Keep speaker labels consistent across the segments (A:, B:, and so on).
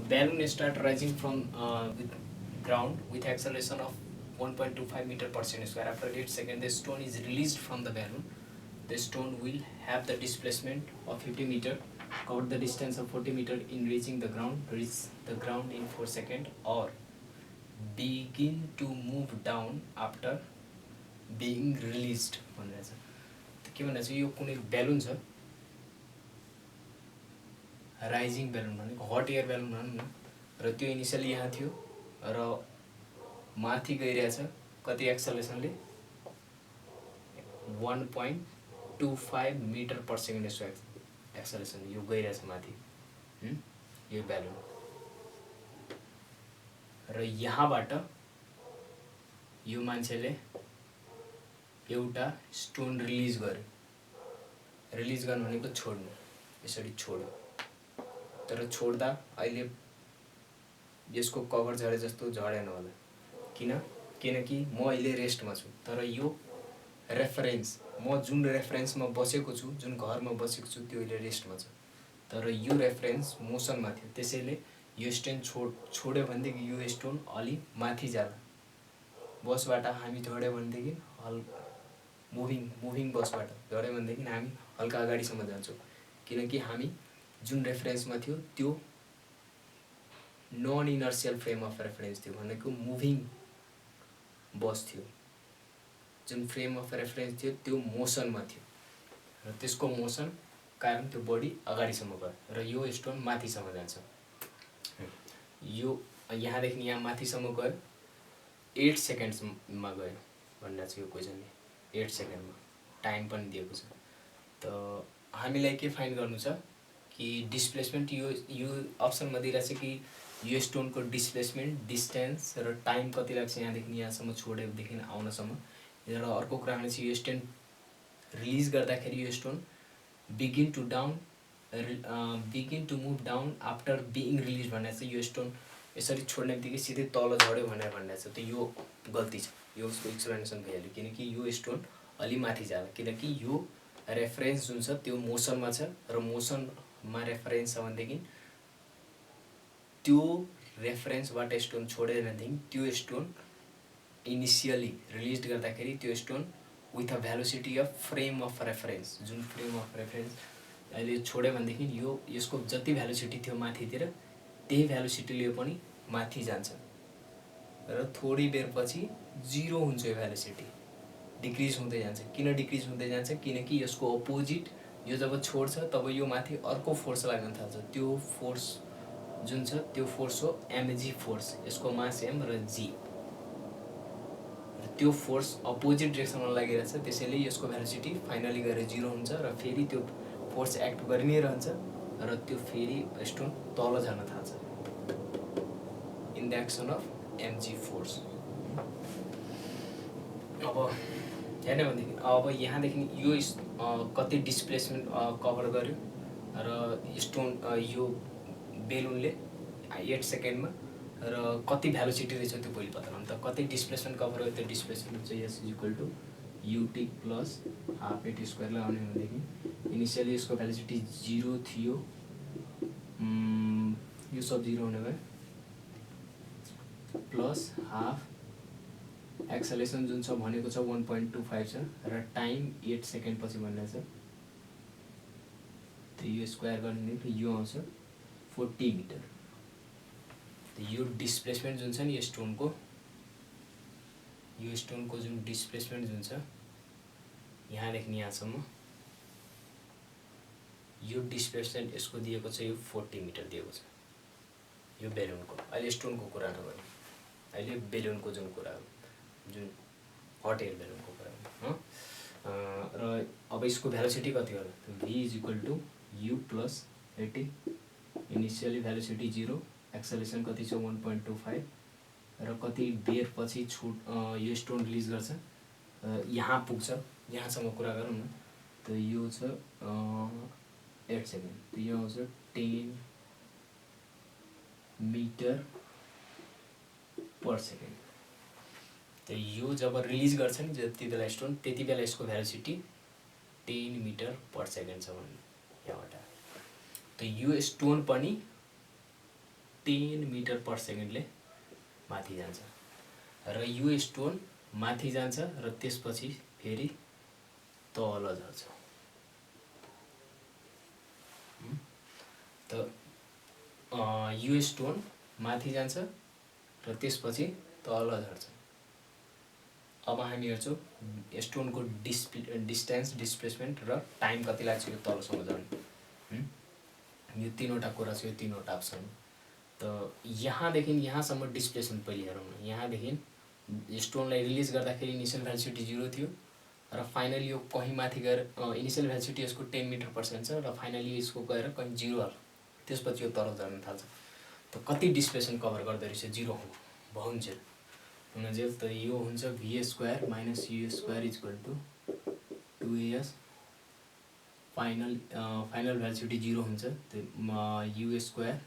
A: balloon start rising from with ground with acceleration of 1.25 meter per second square. After 8 seconds, the stone is released from the balloon. The stone will have the displacement of 50 meter, cover the distance of 40 meter in reaching the ground, reach the ground in 4 seconds, or begin to move down after being released भनेर छ। के भनेर छ यो कुनै balloon छ rising balloon भनेको hot air balloon भनौँ न र त्यो इनिसियली यहाँ थियो र माथि गइरहेछ कति एक्सेलरेसनले 1.25 मिटर पर सेकेन्ड यसो एक्सेलरेसन यो गइरहेछ माथि यो बेलुन र यहाँबाट यो मान्छेले एउटा स्टोन रिलिज गर्यो। रिलिज गर्नु भनेको छोड्नु, यसरी छोड्यो। तर छोड्दा अहिले यसको कभर झरे जस्तो झरेन होला। किनकि म अहिले रेस्टमा छु, तर यो रेफरेन्स म जुन रेफरेन्समा बसेको छु, जुन घरमा बसेको छु त्यो अहिले रेस्टमा छ, तर यो रेफरेन्स मोसनमा थियो। त्यसैले यो स्टोन छोड्यो भनेदेखि यो स्टोन अलि माथि जाला। बसबाट हामी झड्यो भनेदेखि मुभिङ बसबाट झड्यो भनेदेखि हामी हल्का अगाडिसम्म जान्छौँ, किनकि हामी जुन रेफरेन्समा थियो त्यो non inertial frame of reference थियो, भनेको मुभिङ बस थियो। जुन फ्रेम अफ रेफरेन्स थियो त्यो मोसनमा थियो र त्यसको मोसन कारण त्यो बडी अगाडिसम्म गयो र यो स्टोन माथिसम्म जान्छ। यो यहाँदेखि यहाँ माथिसम्म गयो, 8 सेकेन्ड्समा गयो भनेर चाहिँ यो क्वेसनले 8 सेकेन्डमा टाइम पनि दिएको छ। त हामीलाई के फाइन्ड गर्नु छ कि डिस्प्लेसमेन्ट यो अप्सनमा दिइरहेको छ कि यो स्टोनको डिस्प्लेसमेन्ट, डिस्टेन्स र टाइम कति लाग्छ यहाँदेखि यहाँसम्म छोडेदेखि आउनसम्म। र अर्को कुरा चाहिँ यो स्टोन रिलिज गर्दाखेरि यो stone begin to move down after being release भनेर चाहिँ यो स्टोन यसरी छोड्ने बित्तिकै सिधै तल झऱ्यो भनेर भनिरहेको छ। त यो गल्ती छ, यो उसको एक्सप्लेनेसन भइहाल्यो, किनकि यो स्टोन अलि माथि जाला, किनकि यो रेफरेन्स जुन छ त्यो मोसनमा छ र मोसनमा रेफरेन्स छ भनेदेखि त्यो रेफरेन्सबाट स्टोन छोड्यो भनेदेखि त्यो स्टोन इनिसियली रिलिज गर्दाखेरि त्यो stone with a velocity of frame of reference, जुन फ्रेम अफ रेफरेन्स अहिले छोड्यो भनेदेखि यसको जति भेलोसिटी थियो माथितिर त्यही भेलोसिटीले पनि माथि जान्छ र थोरै बेरपछि 0 हुन्छ। यो भेलोसिटी डिक्रिज हुँदै जान्छ। किन डिक्रिज हुँदै जान्छ? किनकि यसको अपोजिट यो जब छोड्छ तब यो माथि अर्को फोर्स लाग्न थाल्छ। त्यो फोर्स जुन छ त्यो फोर्स हो mg फोर्स, यसको मास m र g, त्यो फोर्स अपोजिट डिरेक्सनमा लागिरहेछ। त्यसैले यसको भेलोसिटी फाइनली गएर 0 हुन्छ र फेरि त्यो फोर्स एक्ट गरि नै रहन्छ र त्यो फेरि स्टोन तल जान थाल्छ in the action of mg force. अब हेर्ने भनेदेखि अब यहाँदेखि यो कति डिस्प्लेसमेन्ट कभर गर्यो र स्टोन यो बेलुनले 8 सेकेन्डमा र कति भेलोसिटी रहेछ त्यो पहिले पत्ता लगाउनु। त कति डिस्प्लेसमेन्ट कभर गर्यो त्यो डिस्प्लेसमेन्ट चाहिँ S equal to ut plus half at square लगाउने भनेदेखि इनिसियली यसको भेलोसिटी 0 थियो, यो सब 0 हुने भयो, प्लस हाफ एक्सेलेरेसन जुन छ भनेको छ 1.25 छ र टाइम 8 सेकेन्ड पछि भनेर छ। त यो स्क्वायर गर्ने यो आउँछ 40 मिटर। त यो डिस्प्लेसमेन्ट जुन छ नि यो स्टोनको जुन डिस्प्लेसमेन्ट जुन छ यहाँदेखि यहाँसम्म, यो डिस्प्लेसमेन्ट यसको दिएको छ, यो 40 मिटर दिएको छ यो बेलुनको। अहिले स्टोनको कुरा नगर्नु, अहिले बेलुनको जुन कुरा हो, जुन हट एयर बेलुनको कुरा हो। र अब यसको भेलोसिटी कति होला? v is equal to u plus 80, initially velocity 0, acceleration कति छ 1.25 र कति बेर पछि यो स्टोन रिलिज गर्छ, यहाँ पुग्छ, यहाँसम्म कुरा गरौँ न। त यो छ 8 सेकेन्ड, त यो आउँछ 10 मिटर पर सेकेन्ड। त यो जब रिलिज गर्छ नि जति बेला स्टोन, त्यति बेला यसको भेलोसिटी 10 मिटर पर सेकेन्ड छ भन्नु यहाँबाट। त यो स्टोन पनि 10 मिटर पर सेकेन्डले माथि जान्छ र यो स्टोन माथि जान्छ र त्यसपछि फेरि तल झर्छ। त यो स्टोन माथि जान्छ र त्यसपछि तल झर्छ। अब हामी हेर्छौँ स्टोनको डिस्टेन्स, डिस्प्लेसमेन्ट र टाइम कति लाग्छ यो तलसम्म झर्ने। यो तीनवटा कुरा छ, यो तीनवटा अप्सन। त यहाँदेखि यहाँसम्म डिस्प्लेसमेन्ट पहिले हेरौँ न। यहाँदेखि स्टोनलाई रिलिज गर्दाखेरि इनिसियल भेलोसिटी 0 थियो र फाइनली यो कहीँ माथि गएर इनिसियल भेलोसिटी यसको 10 मिटर पर सेकेन्ड छ र फाइनली यसको गएर कहीँ 0 हाल्छ, त्यसपछि यो तल झर्न थाल्छ। त कति डिस्प्लेसमेन्ट कभर गर्दो रहेछ? 0 बाउन्जेल हुन्जेल। त यो हुन्छ v² minus u² equal to 2as। Final velocity 0 हुन्छ, त्यो u²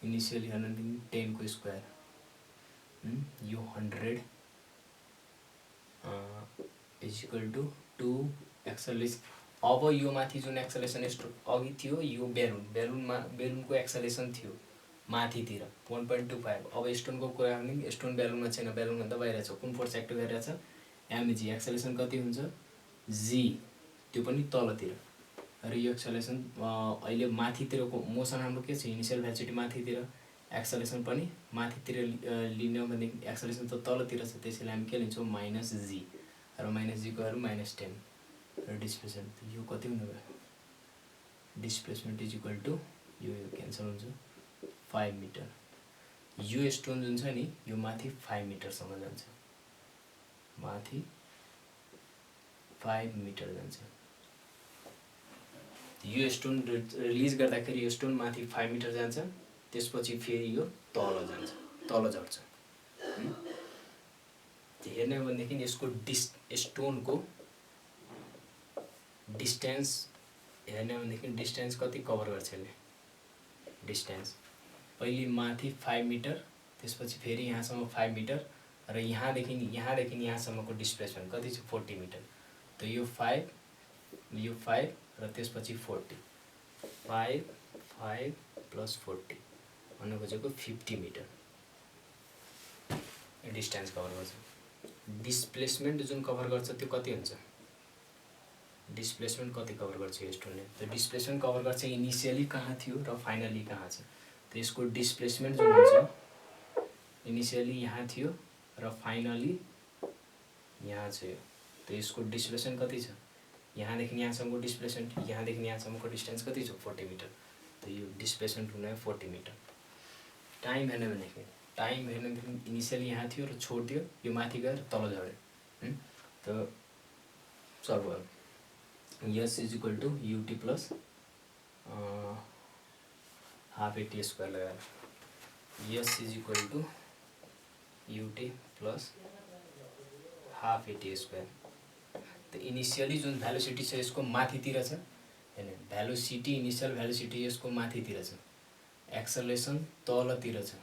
A: इनिसियली हेर्नुदेखि 10 को स्क्वायर, यो 100 इज इक्वल टु 2 एक्सलेसन। अब यो माथि जुन एक्सलेसन अघि थियो यो बेलुनको एक्सलेसन थियो माथितिर 1.25। अब स्टोनको कुरा गर्ने, स्टोन बेलुनमा छैन, बेलुनभन्दा बाहिर छ। कुन फोर्स एक्ट गरिरहेको छ? mg। एक्सलेसन कति हुन्छ? g, त्यो पनि तलतिर। र यो एक्सलेसन अहिले माथितिरको मोसन हाम्रो के छ? इनिसियल भेलोसिटी माथितिर, एक्सलेसन पनि माथितिर लिने हो भने एक्सलेसन त तलतिर छ, त्यसैले हामी के लिन्छौँ? Minus g। र माइनस g को भ्यालु -10 र डिस्प्लेसमेन्ट यो कति हुने भयो? डिस्प्लेसमेन्ट इज इक्वल टु यो क्यान्सल हुन्छ 5 मिटर। यो स्टोन जुन छ नि यो माथि 5 मिटरसम्म जान्छ, माथि 5 मिटर जान्छ। यो स्टोन रिलिज गर्दाखेरि यो स्टोन माथि 5 मिटर जान्छ, त्यसपछि फेरि यो तल जान्छ, तल झर्छ। हेर्ने हो भनेदेखि यसको स्टोनको डिस्टेन्स हेर्ने हो भनेदेखि डिस्टेन्स कति कभर गर्छ यसले? डिस्टेन्स पहिले माथि 5 मिटर, त्यसपछि फेरि यहाँसम्म 5 मिटर र यहाँदेखि यहाँसम्मको डिस्प्लेसमेन्ट कति छ? 40 मिटर। त यो 5 र त्यसपछि 40, 5 प्लस 40 भन्नु खोजेको 50 मिटर डिस्टेन्स कभर गर्छ। डिस्प्लेसमेन्ट जुन कभर गर्छ त्यो कति हुन्छ? डिस्प्लेसमेन्ट कति कभर गर्छ यो स्टोनले? त डिस्प्लेसमेन्ट कभर गर्छ इनिसियली कहाँ थियो र फाइनली कहाँ छ। त यसको डिस्प्लेसमेन्ट जुन हुन्छ इनिसियली यहाँ थियो र फाइनली यहाँ छ यो। त यसको डिस्प्लेसमेन्ट कति छ? यहाँदेखि यहाँसम्मको डिस्प्लेसमेन्ट, यहाँदेखि यहाँसम्मको डिस्टेन्स कति छ? 40 मिटर। त यो डिस्प्लेसमेन्ट हुने 40 मिटर। टाइम हेर्ने भनेदेखि इनिसियली यहाँ थियो र छोडिदियो, यो माथि गएर तल झऱ्यो। त सल्भ गरौँ। S is equal to ut plus half at square लगाएर S is equal to ut plus half at square. त इनिसियली जुन भेलोसिटी छ यसको माथितिर छ, हैन? भेलोसिटी इनिसियल भेलोसिटी यसको माथितिर छ, एक्सलेसन तलतिर छ।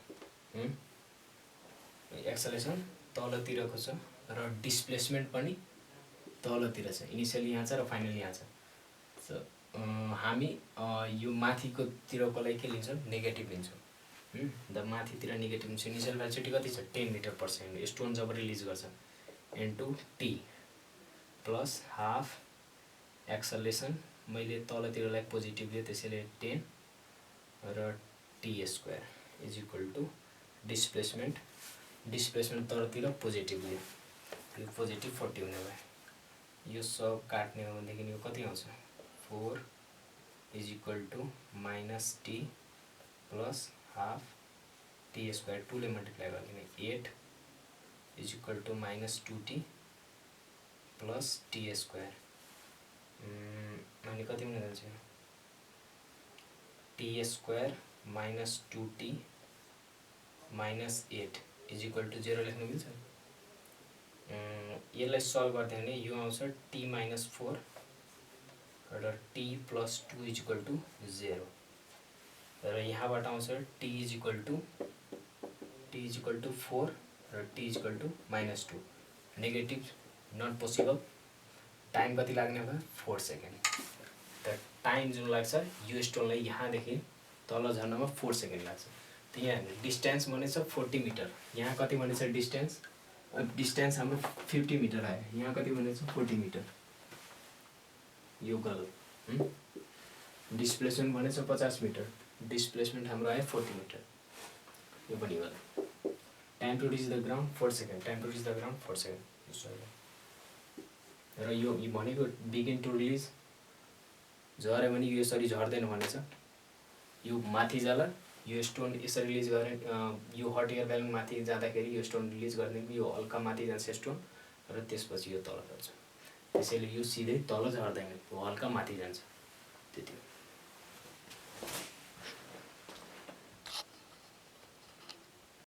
A: एक्सलेसन तलतिरको छ र डिस्प्लेसमेन्ट पनि तलतिर छ। इनिसियली यहाँ छ र फाइनली यहाँ छ। हामी यो माथिको तिरको लागि के लिन्छौँ? नेगेटिभ लिन्छौँ। द माथितिर नेगेटिभ हुन्छ। इनिसियल भेलोसिटी कति छ? 10 मिटर पर सेकेन्ड। स्टोन जब रिलिज गर्छ into T plus half acceleration, मैले तलतिरलाई पोजिटिभ लिएँ त्यसैले 10 र T square is equal to displacement तलतिर पोजिटिभ लिएँ, यो पोजिटिभ 40 हुने भयो। यो सब काट्ने हो भनेदेखि यो कति आउँछ? 4 is equal to minus T plus half T square, 2 ले मल्टिप्लाई गरिदिने 8 is equal to minus 2t plus T square. अनि कति हुने जान्छ? T square minus 2t minus 8 is equal to 0 लेख्न मिल्छ? यसलाई सल्भ गरिदियो भने यो आउँछ t माइनस 4 र t plus 2 is equal to 0 र यहाँबाट आउँछ t इज इक्वल टु 4 र t is equal to minus 2। Negative not possible. Time कति लाग्ने भयो? 4 सेकेन्ड। त टाइम जुन लाग्छ यो स्टोनलाई यहाँदेखि तल झर्नमा 4 सेकेन्ड लाग्छ। त यहाँ डिस्टेन्स भनेछ 40 मिटर, यहाँ कति भनेछ डिस्टेन्स, डिस्टेन्स हाम्रो 50 मिटर आयो, यहाँ कति भनेछ 40 मिटर, यो गलत। डिस्प्लेसमेन्ट भनेछ 50 मिटर, डिस्प्लेसमेन्ट हाम्रो आयो 40 मिटर, यो पनि गलत। Time to reach the ground 4 सेकेन्ड, time to reach the ground 4 सेकेन्ड। र यो भनेको बिगिन टु रिलिज झऱ्यो भने यो यसरी झर्दैन भनेछ, यो माथि जाला, यो स्टोन यसरी रिलिज गरे, यो हट एयर ब्यालुन माथि जाँदाखेरि यो स्टोन रिलिज गरिदिएको, यो हल्का माथि जान्छ स्टोन र त्यसपछि यो तल झर्छ। त्यसैले यो सिधै तल झर्दैन, यो हल्का माथि जान्छ, त्यति हो।